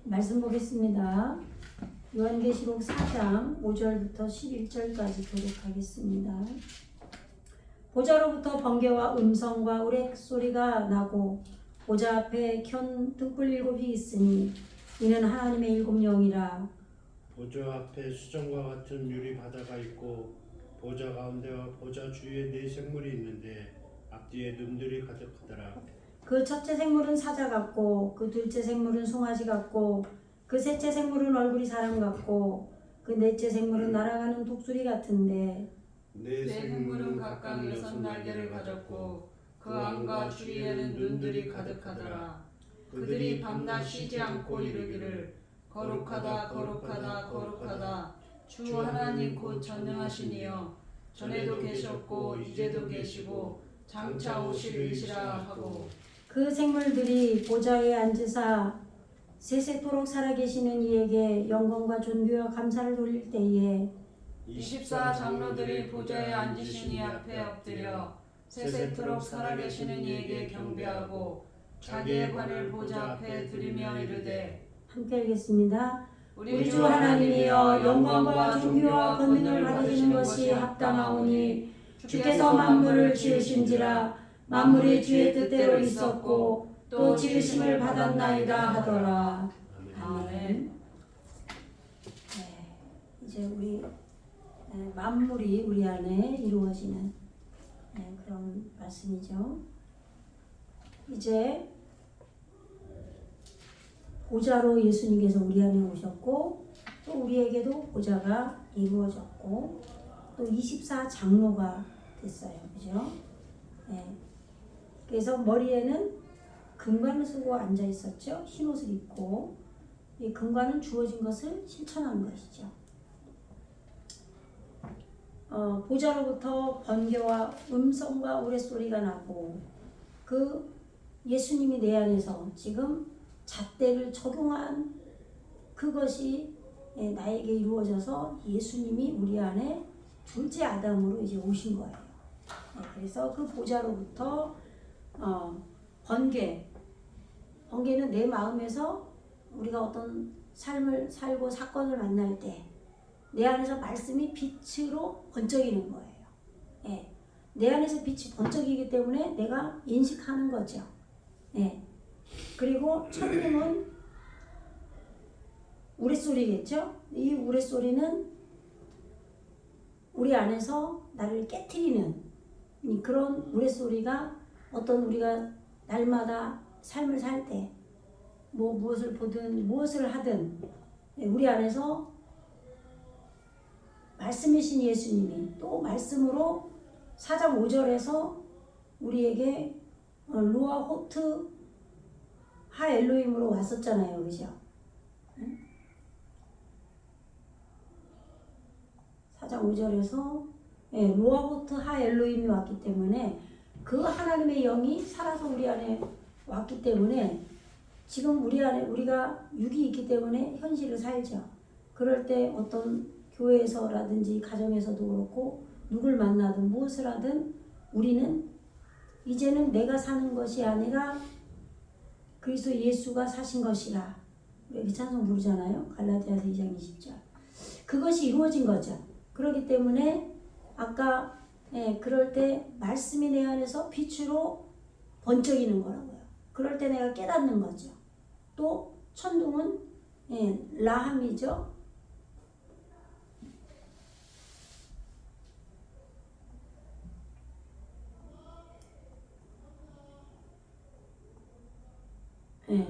말씀 보겠습니다. 요한계시록 4장 5절부터 11절까지 교독하겠습니다. 보좌로부터 번개와 음성과 우레소리가 나고 보좌 앞에 켠 등불 7이 있으니 이는 하나님의 7영이라. 보좌 앞에 수정과 같은 유리 바다가 있고 보좌 가운데와 보좌 주위에 4생물이 있는데 앞뒤에 눈들이 가득하더라. 그 첫째 생물은 사자 같고 그 둘째 생물은 송아지 같고 그 셋째 생물은 얼굴이 사람 같고 그 넷째 생물은 날아가는 독수리 같은데 4생물은 각각 6날개를 가졌고 그 안과 주위에는 눈들이 가득하더라. 그들이 밤낮 쉬지 않고 이르기를 거룩하다 거룩하다 거룩하다 주 하나님 곧 전능하신 이여 전에도 계셨고 이제도 계시고 장차 오시리시라 하고. 그 생물들이 보좌에 앉으사 세세토록 살아계시는 이에게 영광과 존귀와 감사를 돌릴 때에 24 장로들이 보좌에 앉으신 이 앞에 엎드려 세세토록 살아계시는 이에게 경배하고 자기의 관을 보좌 앞에 드리며 이르되. 함께 읽겠습니다. 우리 주 하나님이여 영광과 존귀와 권능을 받으시는 것이 합당하오니 주께서 만물을 지으신지라 만물이 주의 뜻대로 있었고 또 지으심을 받았나이다 하더라. 아멘. 네, 이제 우리 만물이 우리 안에 이루어지는 그런 말씀이죠. 이제 보좌로 예수님께서 우리 안에 오셨고 또 우리에게도 보좌가 이루어졌고 또 24 장로가 됐어요. 그죠? 네. 그래서 머리에는 금관을 쓰고 앉아 있었죠. 흰 옷을 입고 이 금관은 주어진 것을 실천한 것이죠. 보좌로부터 번개와 음성과 우레소리가 나고 그 예수님이 내 안에서 지금 잣대를 적용한 그것이 나에게 이루어져서 예수님이 우리 안에 둘째 아담으로 이제 오신 거예요. 그래서 그 보좌로부터 번개는 내 마음에서 우리가 어떤 삶을 살고 사건을 만날 때 내 안에서 말씀이 빛으로 번쩍이는 거예요. 내 안에서 빛이 번쩍이기 때문에 내가 인식하는 거죠. 그리고 천둥은 우레소리겠죠. 이 우레소리는 우리 안에서 나를 깨트리는 그런 우레소리가 어떤 우리가 날마다 삶을 살 때 무엇을 보든 무엇을 하든 우리 안에서 말씀이신 예수님이 또 말씀으로 4장 5절에서 우리에게 루아 호트 하 엘로힘으로 왔었잖아요. 그죠? 4장 5절에서 루아 호트 하 엘로힘이 왔기 때문에 그 하나님의 영이 살아서 우리 안에 왔기 때문에 지금 우리 안에 우리가 육이 있기 때문에 현실을 살죠. 그럴 때 어떤 교회에서라든지 가정에서도 그렇고 누굴 만나든 무엇을 하든 우리는 이제는 내가 사는 것이 아니라 그리스도 예수가 사신 것이라. 우리 찬송 부르잖아요. 갈라디아서 2장 20절. 그것이 이루어진 거죠. 그렇기 때문에 아까 그럴 때 말씀이 내 안에서 빛으로 번쩍이는 거라고요. 그럴 때 내가 깨닫는 거죠. 또 천둥은 라함이죠.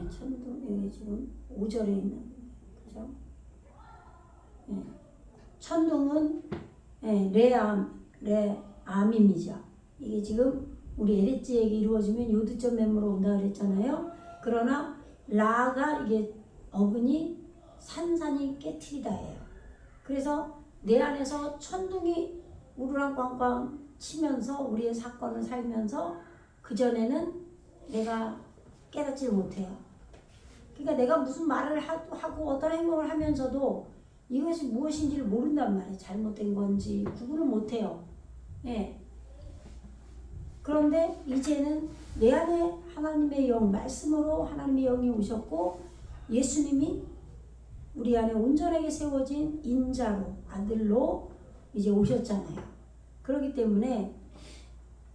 천둥 여기 지금 5절에 있는 그죠? 천둥은 레암임이죠. 이게 지금 우리 에레찌에게 이루어지면 요드점 멤으로 온다 그랬잖아요. 그러나 라가 이게 어근이 산산이 깨트리다예요. 그래서 내 안에서 천둥이 우르랑꽝꽝 치면서 우리의 사건을 살면서 그전에는 내가 깨닫지 못해요. 그러니까 내가 무슨 말을 하고 어떤 행동을 하면서도 이것이 무엇인지를 모른단 말이에요. 잘못된 건지 구분을 못해요. 그런데 이제는 내 안에 하나님의 영, 말씀으로 하나님의 영이 오셨고 예수님이 우리 안에 온전하게 세워진 인자로 아들로 이제 오셨잖아요. 그렇기 때문에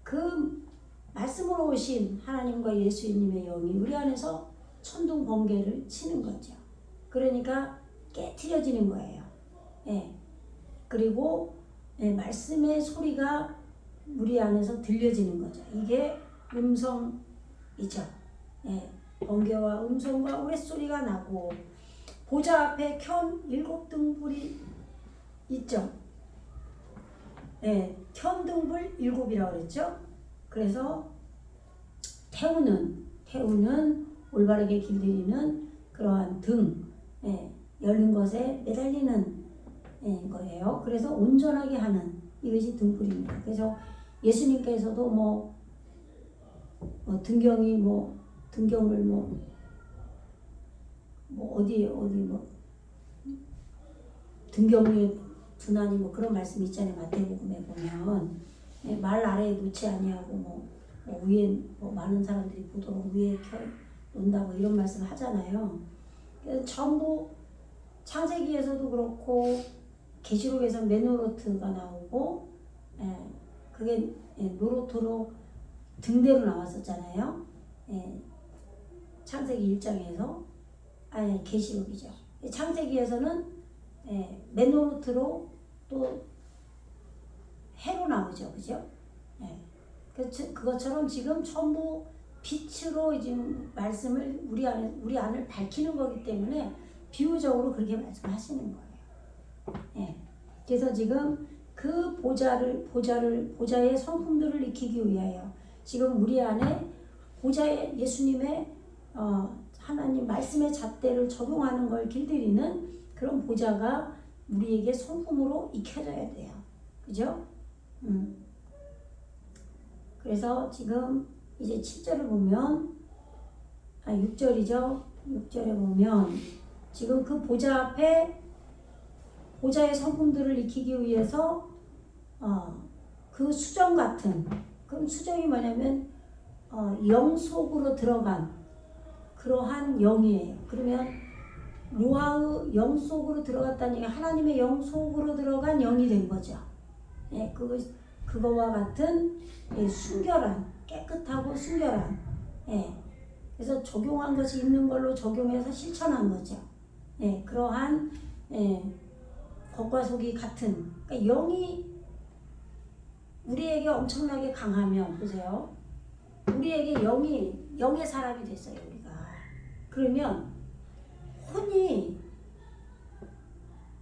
그 말씀으로 오신 하나님과 예수님의 영이 우리 안에서 천둥 번개를 치는 거죠. 그러니까 깨트려지는 거예요. 예. 그리고 말씀의 소리가 우리 안에서 들려지는 거죠. 이게 음성이죠. 예. 번개와 음성과 우레소리가 나고 보좌 앞에 켠 7등불이 있죠. 예. 켠 등불 7이라고 그랬죠. 그래서 태우는 올바르게 길들이는 그러한 등, 열린 것에 매달리는 거예요. 그래서 온전하게 하는 이것이 등불입니다. 그래서 예수님께서도 등경을 등경에 두나니 그런 말씀 있잖아요. 마태복음에 보면 말 아래에 놓지 아니하고 위에 많은 사람들이 보도록 위에 켜 놓는다고 이런 말씀 하잖아요. 그래서 전부 창세기에서도 그렇고 계시록에서 메노로트가 나오고 그게 노로토로 등대로 나왔었잖아요. 창세기 1장에서 계시록이죠. 창세기에서는 메노로트로 또 해로 나오죠, 그죠? 그것처럼 지금 전부 빛으로 지금 말씀을 우리 안을 밝히는 거기 때문에 비유적으로 그렇게 말씀하시는 거예요. 그래서 지금 그 보좌의 성품들을 익히기 위하여 지금 우리 안에 보좌의 예수님의 하나님 말씀의 잣대를 적용하는 걸 길들이는 그런 보좌가 우리에게 성품으로 익혀져야 돼요. 그죠? 그래서 지금 이제 7절을 보면 6절이죠. 6절에 보면 지금 그 보좌 앞에 보좌의 성품들을 익히기 위해서 그 수정 같은 그럼 수정이 뭐냐면 영 속으로 들어간 그러한 영이에요. 그러면 루아의 영 속으로 들어갔다는 얘기가 하나님의 영 속으로 들어간 영이 된 거죠. 그거와 같은 순결한 깨끗하고 순결한 그래서 적용한 것이 있는 걸로 적용해서 실천한 거죠. 그러한 겉과 속이 같은 그러니까 영이 우리에게 엄청나게 강하면 보세요. 우리에게 영의 사람이 됐어요. 우리가 그러면 혼이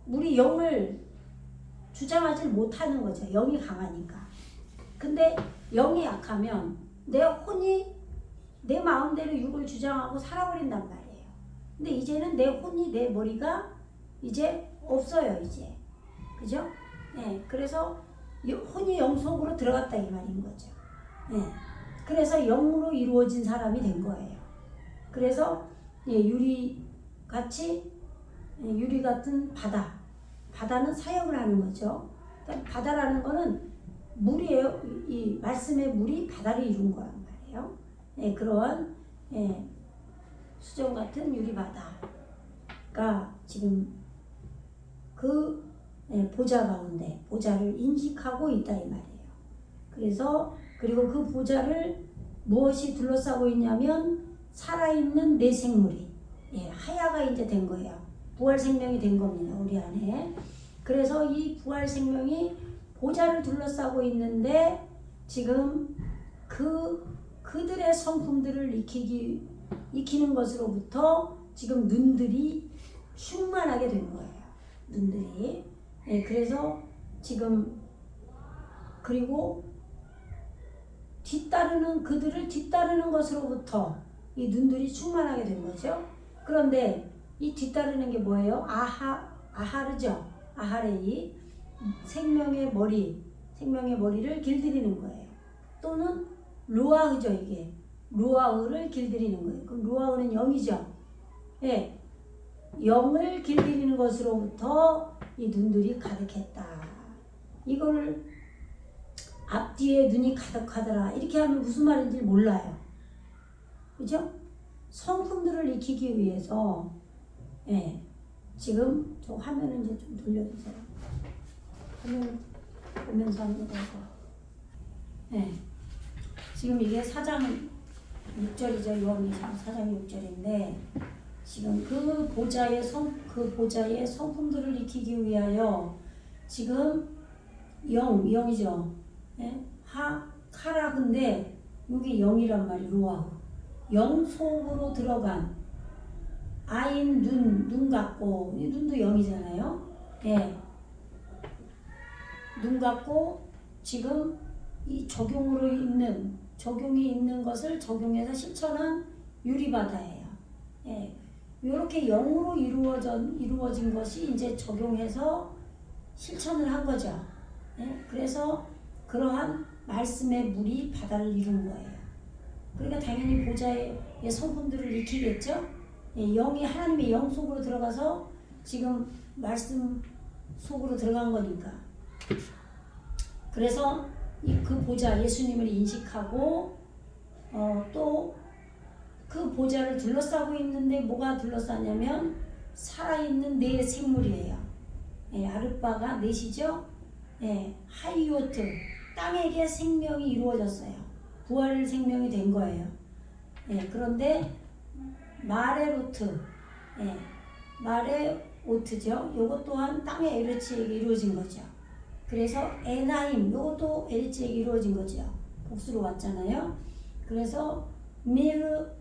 우리 영을 주장하지 못하는 거죠. 영이 강하니까. 근데 영이 약하면 내 혼이 내 마음대로 육을 주장하고 살아버린단 말이에요. 근데 이제는 내 혼이 내 머리가 이제 없어요. 이제 그죠? 그래서 혼이 영 속으로 들어갔다 이 말인 거죠. 그래서 영으로 이루어진 사람이 된 거예요. 그래서 유리 같은 바다는 사역을 하는 거죠. 그러니까 바다라는 거는 물이에요. 이 말씀의 물이 바다를 이룬 거란 말이에요. 그러한 수정 같은 유리 바다가 지금 그 보좌 가운데 보좌를 인식하고 있다 이 말이에요. 그리고 그 보좌를 무엇이 둘러싸고 있냐면 살아있는 내 생물이 하야가 이제 된 거예요. 부활 생명이 된 겁니다. 우리 안에. 그래서 이 부활 생명이 보좌를 둘러싸고 있는데 지금 그들의 성품들을 익히는 것으로부터 지금 눈들이 충만하게 된 거예요. 눈들이. 그래서 지금 그리고 그들을 뒤따르는 것으로부터 이 눈들이 충만하게 된 거죠. 그런데 이 뒤따르는 게 뭐예요? 아하르죠. 아하레이 생명의 머리를 길들이는 거예요. 또는 루아흐죠. 이게 루아흐를 길들이는 거예요. 그럼 루아흐는 영이죠. 영을 길들이는 것으로부터 이 눈들이 가득했다. 이걸 앞뒤에 눈이 가득하더라. 이렇게 하면 무슨 말인지 몰라요. 그죠? 성품들을 익히기 위해서 예, 지금 저 화면을 이제 좀 돌려주세요. 화면 보면서 하는 거고. 예, 지금 이게 4장 6절이죠. 요한계시록 4장 6절인데 지금 그 보좌의 성품들을 익히기 위하여 지금 영이죠. 예? 카라근데 여기 영이란 말이 루아흐. 영 속으로 들어간 아인 눈 같고 이 눈도 영이잖아요. 예. 눈 같고 지금 이 적용이 있는 것을 적용해서 실천한 유리바다예요. 예. 이렇게 영으로 이루어진 것이 이제 적용해서 실천을 한 거죠. 예? 그래서 그러한 말씀의 물이 바다를 이룬 거예요. 그러니까 당연히 보좌의 성품들을 익히겠죠. 예, 영이 하나님의 영 속으로 들어가서 지금 말씀 속으로 들어간 거니까. 그래서 그 보좌 예수님을 인식하고 또 그 보좌를 둘러싸고 있는데 뭐가 둘러싸냐면 살아있는 네 생물이에요. 예, 아르바가 넷이죠. 예, 하이오트 땅에게 생명이 이루어졌어요. 부활 생명이 된 거예요. 예, 그런데 마레로트, 예, 마레오트죠. 요것 또한 땅의 에르치에게 이루어진 거죠. 그래서 에나임, 요것도 에르치에게 이루어진 거죠. 복수로 왔잖아요. 그래서 미르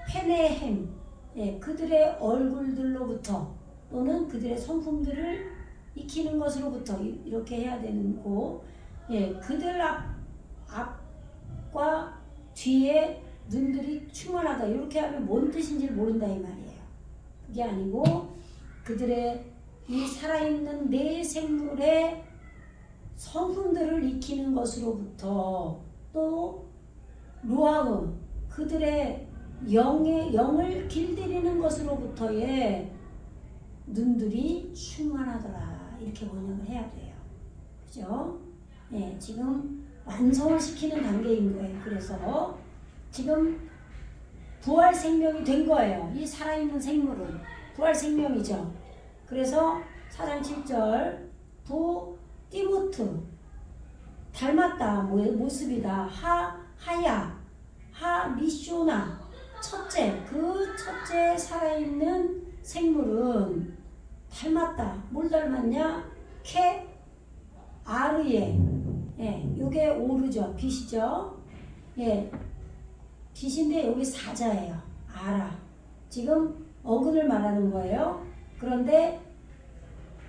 페네헴, 예, 그들의 얼굴들로부터 또는 그들의 성품들을 익히는 것으로부터 이렇게 해야 되는 거. 예, 그들 앞과 뒤에 눈들이 충만하다. 이렇게 하면 뭔 뜻인지 모른다 이 말이에요. 그게 아니고 그들의 이 살아있는 네 생물의 성품들을 익히는 것으로부터 또 루아흐 그들의 영을 길들이는 것으로부터의 눈들이 충만하더라. 이렇게 번역을 해야 돼요. 그죠? 예, 지금 완성을 시키는 단계인 거예요. 그래서 지금 부활 생명이 된 거예요. 이 살아있는 생물은 부활 생명이죠. 그래서 4장 7절 띠모트 닮았다 모습이다 미쇼나 첫째 살아있는 생물은 닮았다. 뭘 닮았냐? 아르예. 예, 요게 오르죠. 빛이죠. 예, 빛인데 여기 사자예요. 아라. 지금 어근을 말하는 거예요. 그런데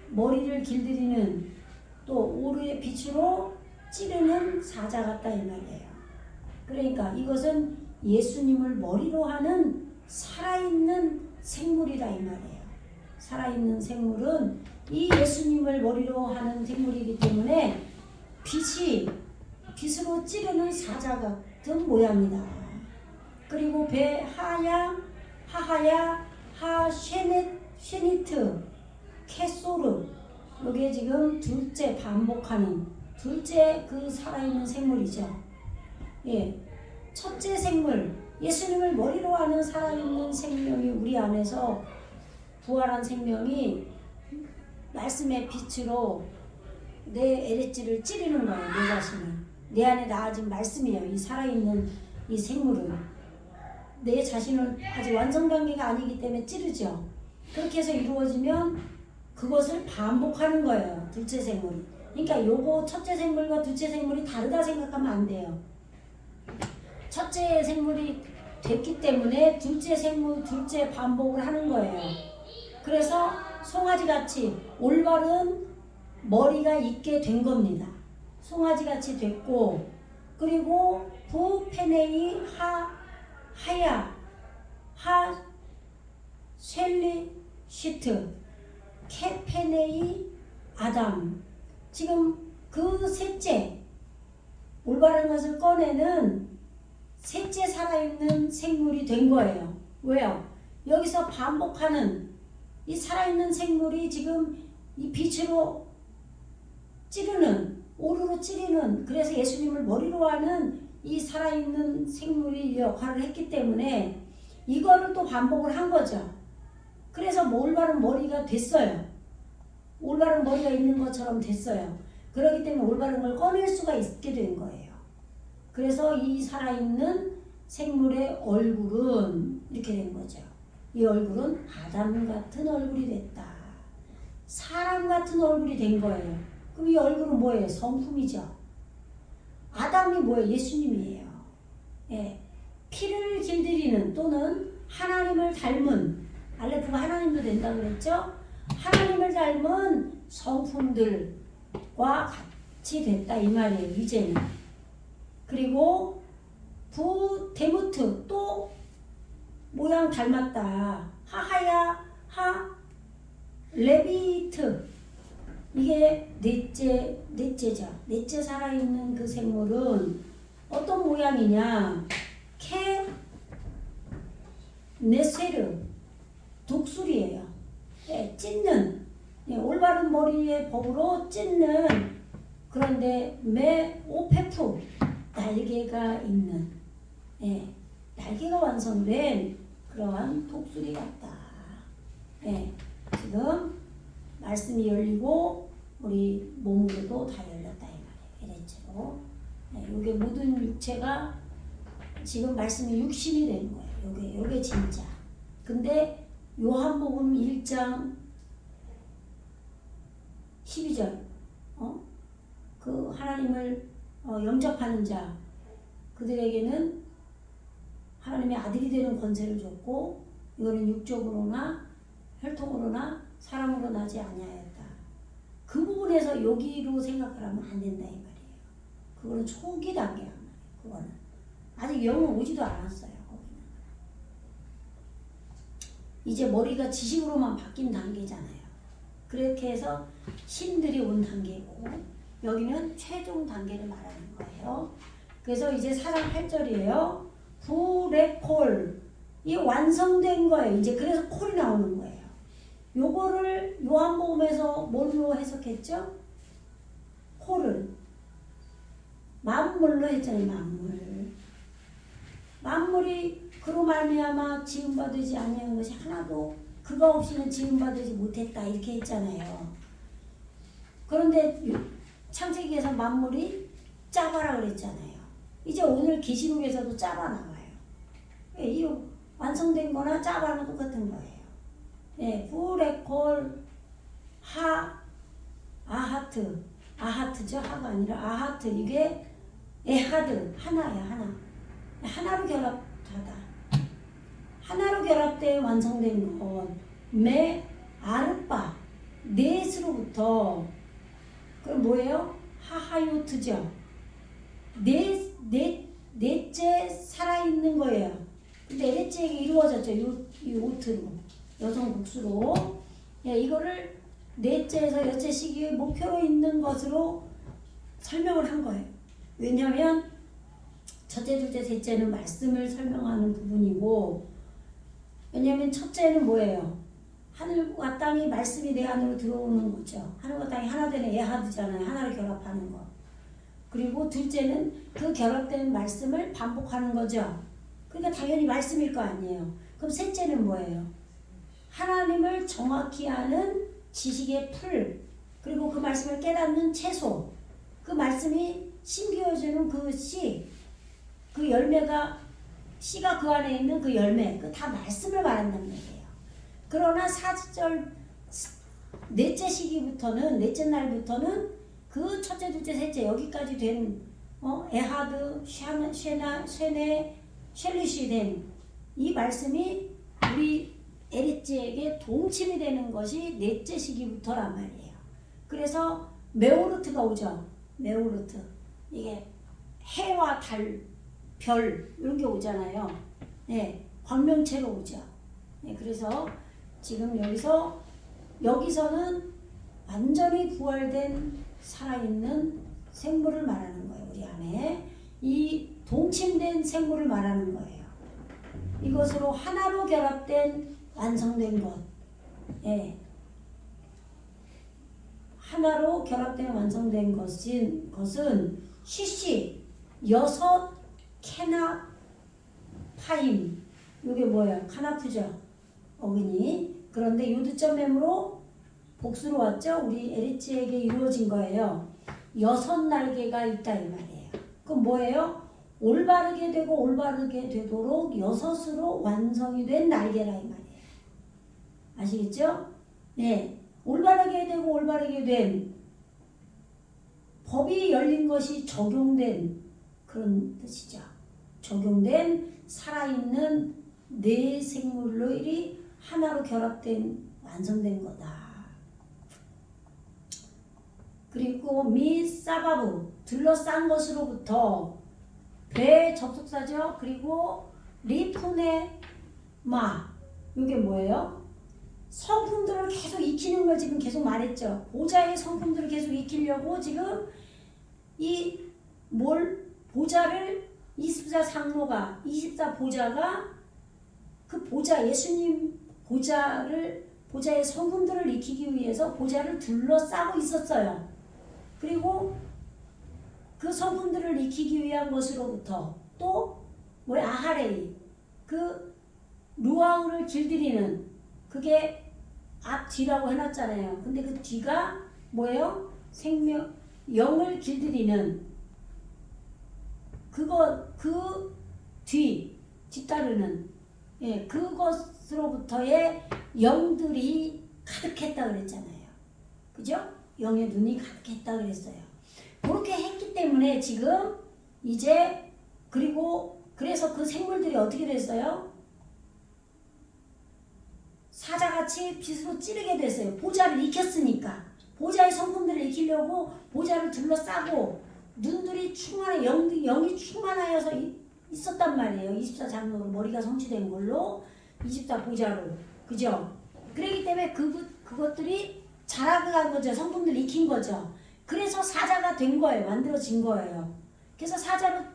머리를 길들이는 또 오르의 빛으로 찌르는 사자 같다 이 말이에요. 그러니까 이것은 예수님을 머리로 하는 살아있는 생물이다 이 말이에요. 살아있는 생물은 이 예수님을 머리로 하는 생물이기 때문에 빛으로 찌르는 사자 같은 모양이다. 그리고 쉐니트 캐소르 이게 지금 반복하는 둘째 그 살아있는 생물이죠. 예, 첫째 생물 예수님을 머리로 하는 살아있는 생명이 우리 안에서 부활한 생명이 말씀의 빛으로 내 에레지를 찌르는 거예요. 내 자신을. 내 안에 나아진 말씀이에요. 이 살아있는 이 생물은 내 자신을 아직 완성 단계가 아니기 때문에 찌르죠. 그렇게 해서 이루어지면 그것을 반복하는 거예요. 둘째 생물이. 그러니까 요거 첫째 생물과 둘째 생물이 다르다 생각하면 안 돼요. 첫째 생물이 됐기 때문에 둘째 반복을 하는 거예요. 그래서 송아지같이 올바른 머리가 있게 된 겁니다. 송아지같이 됐고 그리고 부페네이 셀리 시트 케페네이 아담 지금 그 셋째 올바른 것을 꺼내는 셋째 살아있는 생물이 된 거예요. 왜요? 여기서 반복하는 이 살아있는 생물이 지금 이 빛으로 찌르는 오르로 찌르는 그래서 예수님을 머리로 하는 이 살아있는 생물이 역할을 했기 때문에 이거를 또 반복을 한 거죠. 그래서 올바른 머리가 됐어요. 올바른 머리가 있는 것처럼 됐어요. 그렇기 때문에 올바른 걸 꺼낼 수가 있게 된 거예요. 그래서 이 살아있는 생물의 얼굴은 이렇게 된 거죠. 이 얼굴은 아담 같은 얼굴이 됐다. 사람 같은 얼굴이 된 거예요. 그럼 이 얼굴은 뭐예요? 성품이죠. 아담이 뭐예요? 예수님이에요. 예. 피를 길들이는 또는 하나님을 닮은, 알레프가 하나님도 된다고 그랬죠? 하나님을 닮은 성품들과 같이 됐다 이 말이에요. 이제는. 그리고 데모트 또 모양 닮았다. 하하야 하 레비트 이게 넷째죠. 넷째 살아있는 그 생물은 어떤 모양이냐? 네세르 독수리예요. 예, 찢는 올바른 머리의 법으로 찢는 그런데 오페프 날개가 있는 날개가 완성된 그러한 독수리 같다. 지금 말씀이 열리고 우리 몸으로도 다 열렸다 이 말이에요. 이랬죠. 이게 모든 육체가 지금 말씀이 육신이 된 거예요. 요게 진짜. 근데 요한복음 1장 12절 그 하나님을 영접하는 자 그들에게는 하나님의 아들이 되는 권세를 줬고 이거는 육적으로나 혈통으로나 사람으로 나지 아니하였다. 그 부분에서 여기로 생각을 하면 안 된다 이 말이에요. 그거는 초기 단계란 말이에요. 그거는 아직 영은 오지도 않았어요. 거기는. 이제 머리가 지식으로만 바뀐 단계잖아요. 그렇게 해서 신들이 온 단계고 여기는 최종 단계를 말하는 거예요. 그래서 이제 4장 8절이에요. 부레콜 이 완성된 거예요. 이제 그래서 콜이 나오는 거예요. 요거를 요한복음에서 뭘로 해석했죠? 콜을 만물로 했잖아요. 만물이 그로 말미암아 지음받지 아니한 것이 하나도 그가 없이는 지음받지 못했다 이렇게 했잖아요. 그런데 창세기에서 만물이 짜바라 그랬잖아요. 이제 오늘 계시록에서도 짜바 나와요. 이 완성된 거나 짜바는 똑같은 거예요. 부레콜 아하트죠. 하가 아니라 아하트 이게 에하드 하나야. 하나로 결합하다. 하나로 결합돼 완성된 건 아르빠 넷으로부터 그 뭐예요? 하하요트죠. 넷째 살아있는 거예요. 근데 넷째에게 이루어졌죠. 이 오트로 여성 복수로 이거를 넷째에서 여째 시기의 목표로 있는 것으로 설명을 한 거예요. 왜냐하면 첫째, 둘째, 셋째는 말씀을 설명하는 부분이고 왜냐하면 첫째는 뭐예요? 하늘과 땅이 말씀이 내 안으로 들어오는 거죠. 하늘과 땅이 하나 되는 에하드잖아요. 하나를 결합하는 거. 그리고 둘째는 그 결합된 말씀을 반복하는 거죠. 그러니까 당연히 말씀일 거 아니에요. 그럼 셋째는 뭐예요? 하나님을 정확히 아는 지식의 풀 그리고 그 말씀을 깨닫는 채소 그 말씀이 심겨주는 그 씨 그 열매가 씨가 그 안에 있는 그 열매 그 다 말씀을 말한다는 얘기예요. 그러나 4절 넷째 시기부터는 넷째 날부터는 그 첫째 둘째 셋째 여기까지 된 에하드 쉐네 셸리시 된 이 말씀이 우리 에리츠에게 동침이 되는 것이 넷째 시기부터란 말이에요. 그래서 메오르트가 오죠. 메오르트 이게 해와 달, 별 이런 게 오잖아요. 광명체로 오죠. 그래서 지금 여기서는 완전히 부활된 살아있는 생물을 말하는 거예요. 우리 안에 이 동침된 생물을 말하는 거예요. 이것으로 하나로 결합된 완성된 것. 하나로 결합된 완성된 것은 시시 6 캐나파임. 요게 뭐예요? 카나프죠. 어근이. 그런데 요드점 맴으로 복수로 왔죠? 우리 에리치에게 이루어진 거예요. 6날개가 있다 이 말이에요. 그럼 뭐예요? 올바르게 되고 올바르게 되도록 6으로 완성이 된 날개라 이 말이에요. 아시겠죠? 네. 올바르게 되고 올바르게 된 법이 열린 것이 적용된 그런 뜻이죠. 적용된 살아있는 네 생물들이 하나로 결합된 완성된 거다. 그리고 미사바브 둘러싼 것으로부터 배 접속사죠. 그리고 리푸네마 이게 뭐예요? 성품들을 계속 익히는 걸 지금 계속 말했죠. 보좌의 성품들을 계속 익히려고 지금 보좌를 24보좌가 그 보좌 예수님 보좌의 성품들을 익히기 위해서 보좌를 둘러싸고 있었어요. 그리고 그 성품들을 익히기 위한 것으로부터 또 아하레이 그 루아우를 길들이는 그게 앞 뒤라고 해놨잖아요. 근데 그 뒤가 뭐예요? 생명 영을 길들이는 그 뒤따르는 그것으로부터의 영들이 가득했다 그랬잖아요. 그죠? 영의 눈이 가득했다 그랬어요. 그렇게 했기 때문에 지금 이제 그래서 그 생물들이 어떻게 됐어요? 사자같이 빛으로 찌르게 됐어요. 보좌를 익혔으니까. 보좌의 성품들을 익히려고 보좌를 둘러싸고 눈들이 영이 충만하여서 있었단 말이에요. 24장로로 머리가 성취된 걸로 24보좌로. 그죠? 그렇기 때문에 그것들이 자라간 거죠. 성품들 익힌 거죠. 그래서 사자가 된 거예요. 만들어진 거예요. 그래서 사자로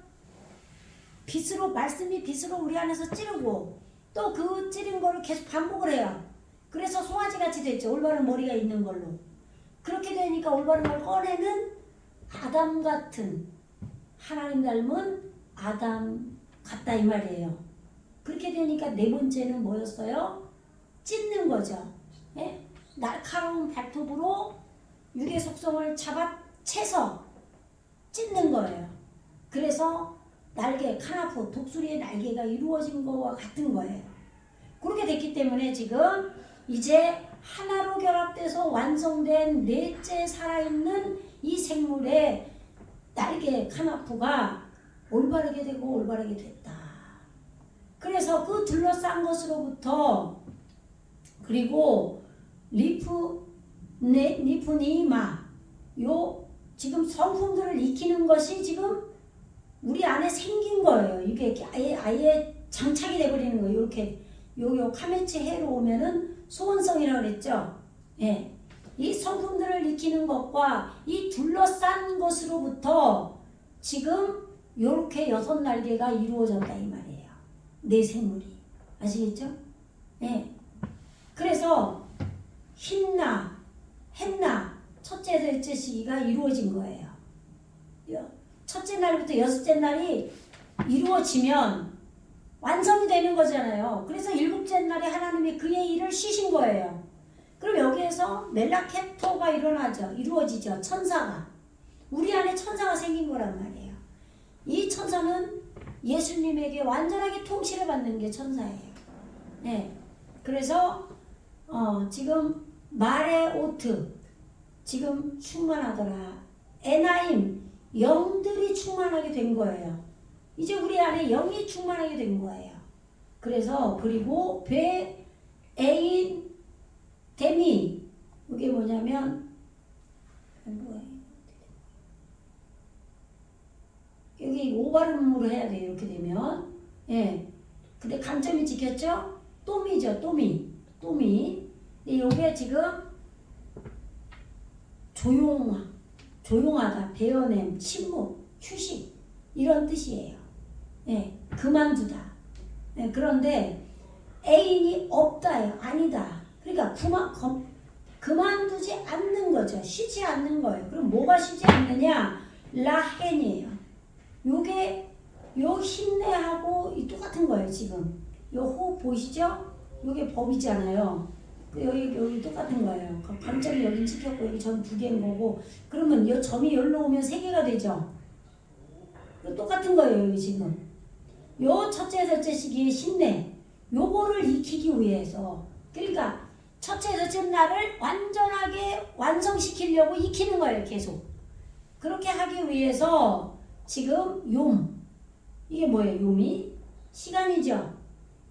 말씀이 빛으로 우리 안에서 찌르고 또 그 찌른 거를 계속 반복을 해요. 그래서 송아지 같이 됐죠. 올바른 머리가 있는 걸로. 그렇게 되니까 올바른 걸 꺼내는 아담 같은 하나님 닮은 아담 같다 이 말이에요. 그렇게 되니까 네 번째는 뭐였어요? 찢는 거죠. 예? 날카로운 발톱으로 육의 속성을 채서 찢는 거예요. 그래서 날개, 카나프, 독수리의 날개가 이루어진 거와 같은 거예요. 그렇게 됐기 때문에 지금 이제 하나로 결합돼서 완성된 넷째 살아있는 이 생물의 날개, 카나프가 올바르게 되고 올바르게 됐다. 그래서 그 둘러싼 것으로부터 그리고 리프니마 요 지금 성품들을 익히는 것이 지금 우리 안에 생긴 거예요. 이게 아예 장착이 돼버리는 거예요. 이렇게 요 카메치 해로 오면은 소원성이라고 그랬죠. 예. 이 성품들을 익히는 것과 이 둘러싼 것으로부터 지금 요렇게 6날개가 이루어졌다 이 말이에요. 네 생물이. 아시겠죠? 예. 그래서 헨나 첫째 셋째 시기가 이루어진 거예요. 첫째 날부터 6째 날이 이루어지면 완성이 되는 거잖아요. 그래서 7째 날에 하나님이 그의 일을 쉬신 거예요. 그럼 여기에서 멜라케토가 이루어지죠. 천사가. 우리 안에 천사가 생긴 거란 말이에요. 이 천사는 예수님에게 완전하게 통치를 받는 게 천사예요. 네. 그래서 지금 마레오트 지금 충만하더라. 에나임 영들이 충만하게 된 거예요. 이제 우리 안에 영이 충만하게 된 거예요. 그래서 그리고 에인 데미 이게 뭐냐면 여기 오발음으로 해야 돼요. 이렇게 되면 예. 근데 감점이 찍혔죠? 또미죠. 또미. 근데 요게 지금 조용하다, 배어냄, 침묵, 휴식 이런 뜻이에요. 예, 그만두다. 예, 그런데 애인이 없다요, 아니다. 그러니까 그만두지 않는 거죠. 쉬지 않는 거예요. 그럼 뭐가 쉬지 않느냐? 라헨이에요. 요게 요 힘내하고 이 똑같은 거예요 지금. 요 호흡 보이시죠? 요게 법이잖아요. 여기 똑같은 거예요. 그 관점이 여기 찍혔고 여기 점 두 개인 거고 그러면 요 점이 여기로 오면 세 개가 되죠. 똑같은 거예요 여기 지금. 요 첫째 셋째 시기의 힘내 요거를 익히기 위해서 그러니까 첫째 셋째 날을 완전하게 완성시키려고 익히는 거예요 계속. 그렇게 하기 위해서 지금 욤 이게 뭐예요? 욤이 시간이죠.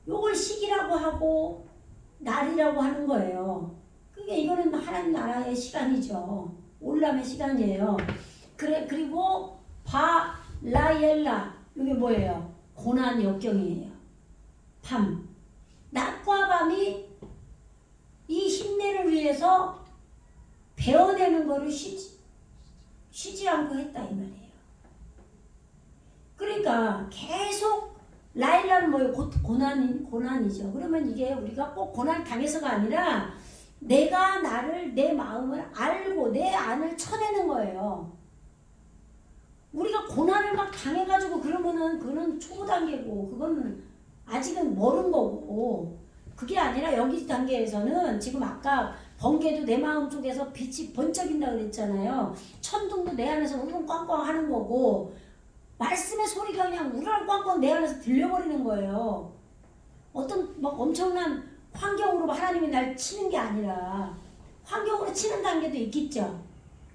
요걸 시기라고 하고 날이라고 하는 거예요. 그게 이거는 하나님 나라의 시간이죠. 올람의 시간이에요. 그리고 바라엘라 이게 뭐예요? 고난 역경이에요. 밤 낮과 밤이 이 힘내를 위해서 배워내는 거를 쉬지 않고 했다 이 말이에요. 그러니까 계속 라일라는 뭐예요? 고난이죠. 그러면 이게 우리가 꼭 고난 당해서가 아니라 내가 나를 내 마음을 알고 내 안을 쳐내는 거예요. 우리가 고난을 막 당해가지고 그러면은 그거는 초보 단계고 그거는 아직은 모르는 거고 그게 아니라 여기 단계에서는 지금 아까 번개도 내 마음 속에서 빛이 번쩍인다 그랬잖아요. 천둥도 내 안에서 우렁 꽝꽝 하는 거고 말씀의 소리가 그냥 우렁 꽝꽝 내 안에서 들려버리는 거예요. 어떤 막 엄청난 환경으로 하나님이 날 치는 게 아니라 환경으로 치는 단계도 있겠죠.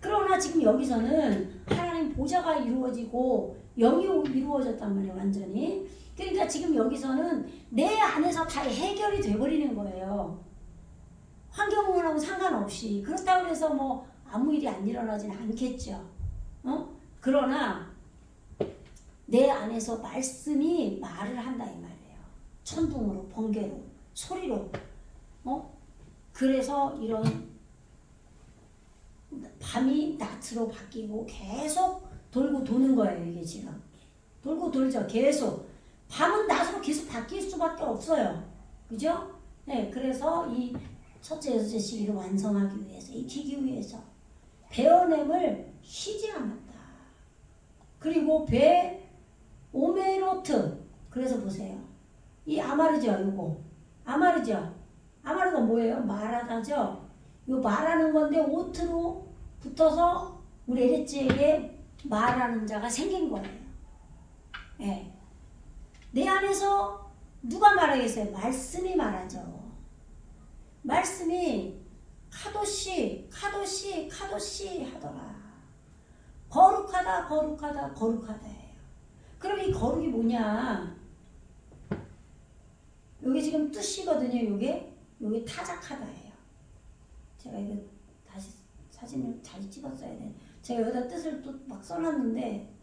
그러나 지금 여기서는 하나님 보좌가 이루어지고 영이 이루어졌단 말이에요. 완전히. 그러니까 지금 여기서는 내 안에서 다 해결이 돼버리는 거예요. 환경하고 상관없이. 그렇다고 해서 뭐 아무 일이 안 일어나지는 않겠죠. 그러나 내 안에서 말씀이 말을 한다 이 말이에요. 천둥으로 번개로 소리로. 그래서 이런 밤이 낮으로 바뀌고 계속 돌고 도는 거예요. 이게 지금 돌고 돌죠. 계속 밤은 낮으로 계속 바뀔 수밖에 없어요. 그죠? 네, 그래서 이 첫째 여섯째 시기를 완성하기 위해서 익히기 위해서 베어냄을 쉬지 않았다. 그리고 오메로트 그래서 보세요. 이 아마르죠. 요거 아마르죠. 아마르가 뭐예요? 말하다죠. 요 말하는 건데 오트로 붙어서 우리 에레츠에게 말하는 자가 생긴 거예요. 네. 내 안에서 누가 말하겠어요? 말씀이 말하죠. 말씀이 카도시 하더라. 거룩하다예요. 그럼 이 거룩이 뭐냐? 요게 지금 뜻이거든요. 요게 타작하다예요. 제가 이거 다시 사진을 잘 찍었어야 돼. 제가 여기다 뜻을 또 막 써놨는데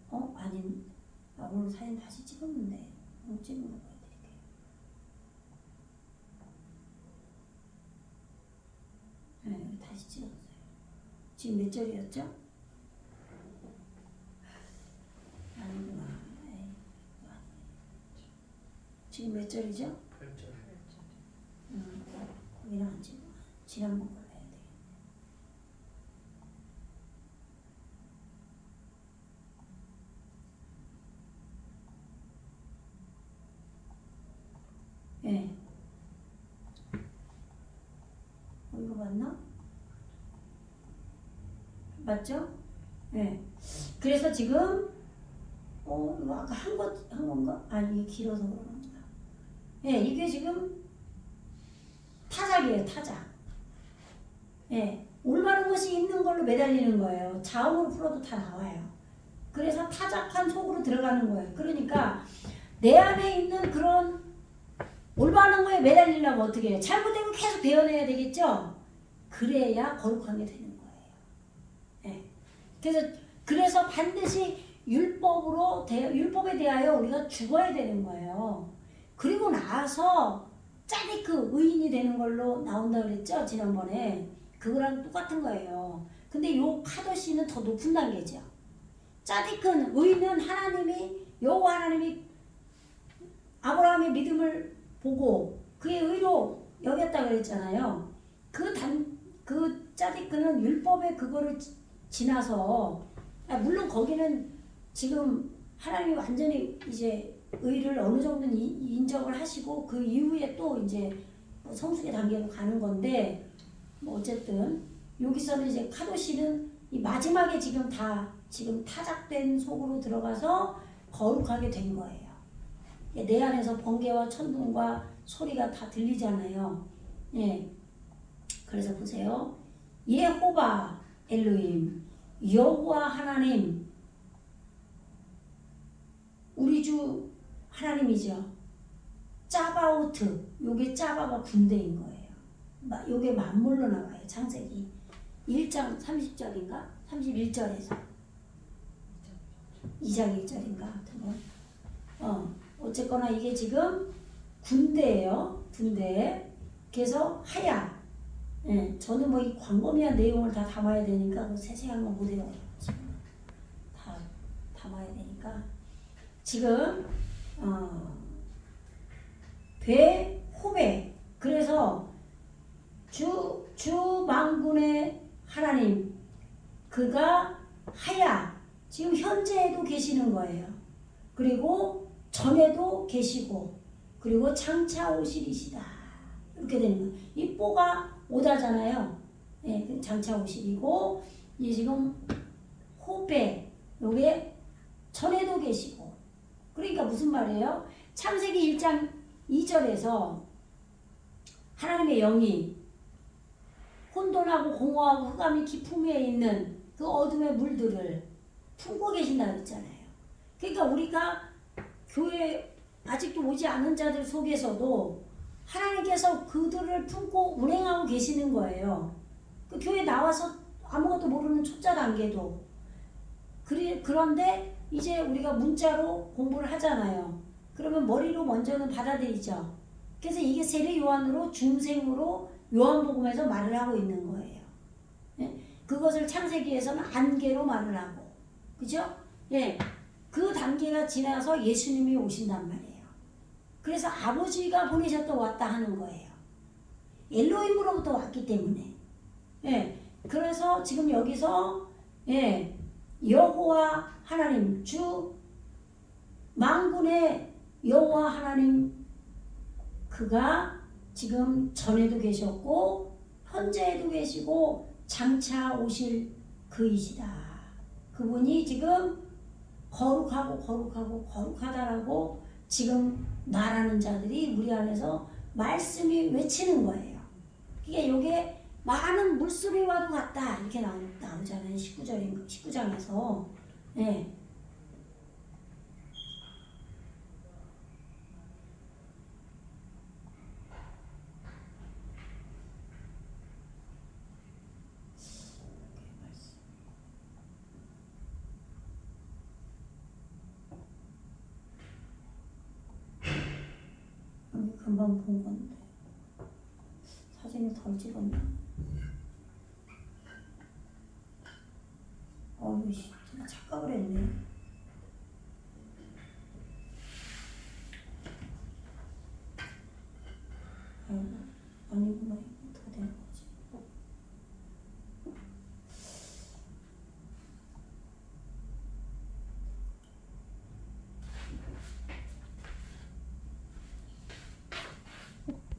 오늘 사진 다시 찍었는데 찍은 거 보여드릴게요. 네, 다시 찍었어요. 지금 몇 절이었죠? 아니구나. 지금 몇 절이죠? 8절. 거기는 안 찍어. 지난번 걸로 해야 되겠네. 네. 이거 맞나? 맞죠? 네. 그래서 지금 이거 아까 한 건가? 아니 이게 길어서 그런가? 네, 이게 지금 타작이에요. 타작. 네, 올바른 것이 있는 걸로 매달리는 거예요. 자음으로 풀어도 다 나와요. 그래서 타작한 속으로 들어가는 거예요. 그러니까 내 안에 있는 그런 올바른 거에 매달리려면 어떻게 해요? 잘못된 거 계속 배워내야 되겠죠? 그래야 거룩한 게 되는 거예요. 네. 그래서 반드시 율법에 대하여 우리가 죽어야 되는 거예요. 그리고 나서 짜디크 의인이 되는 걸로 나온다 그랬죠? 지난번에. 그거랑 똑같은 거예요. 근데 요 카도시는 더 높은 단계죠. 짜디크는 의인은 여호와 하나님이 아브라함의 믿음을 보고 그의 의로 여겼다 그랬잖아요. 그 짜디크는 율법의 그거를 지나서 물론 거기는 지금 하나님이 완전히 이제 의를 어느 정도는 인정을 하시고 그 이후에 또 이제 뭐 성숙의 단계로 가는 건데 뭐 어쨌든 여기서는 이제 카도시는 이 마지막에 지금 다 지금 타작된 속으로 들어가서 거룩하게 된 거예요. 내 안에서 번개와 천둥과 소리가 다 들리잖아요. 예. 그래서 보세요. 예호바 엘로힘 여호와 하나님 우리 주 하나님이죠. 짜바오트 요게 짜바가 군대인 거예요. 요게 만물로 나와요. 창세기 1장 30절인가 31절에서 2장 1절인가 어쨌거나 이게 지금 군대예요. 군대. 그래서 하야. 예, 저는 뭐 이 광범위한 내용을 다 담아야 되니까 그 세세한 건 못 해요. 지금 다 담아야 되니까 지금 배 호배. 그래서 주 만군의 하나님 그가 하야 지금 현재에도 계시는 거예요. 그리고 전에도 계시고 그리고 장차 오실이시다 이렇게 되는 거예요. 이 뽀가 오다잖아요. 예, 장차 오실이고 이 지금 호배 요게 전에도 계시고 그러니까 무슨 말이에요? 창세기 1장 2절에서 하나님의 영이 혼돈하고 공허하고 흑암이 깊음 위에 있는 그 어둠의 물들을 품고 계신다 그랬잖아요. 그러니까 우리가 교회 아직도 오지 않은 자들 속에서도 하나님께서 그들을 품고 운행하고 계시는 거예요. 그 교회 나와서 아무것도 모르는 초짜 단계도 그런데 이제 우리가 문자로 공부를 하잖아요. 그러면 머리로 먼저는 받아들이죠. 그래서 이게 세례 요한으로 중생으로 요한복음에서 말을 하고 있는 거예요. 예? 그것을 창세기에서는 안개로 말을 하고 그죠? 예. 그 단계가 지나서 예수님이 오신단 말이에요. 그래서 아버지가 보내셨다 왔다 하는 거예요. 엘로힘으로부터 왔기 때문에. 예. 그래서 지금 여기서 예. 여호와 하나님 주 만군의 여호와 하나님 그가 지금 전에도 계셨고 현재에도 계시고 장차 오실 그이시다. 그분이 지금 거룩하다라고 지금 말하는 자들이 우리 안에서 말씀이 외치는 거예요. 그게 요게 많은 물소리와도 같다 이렇게 나오잖아요. 19장에서 네. 금방 본 건데 사진을 덜 찍었나? 어우 씨 착각을 했네.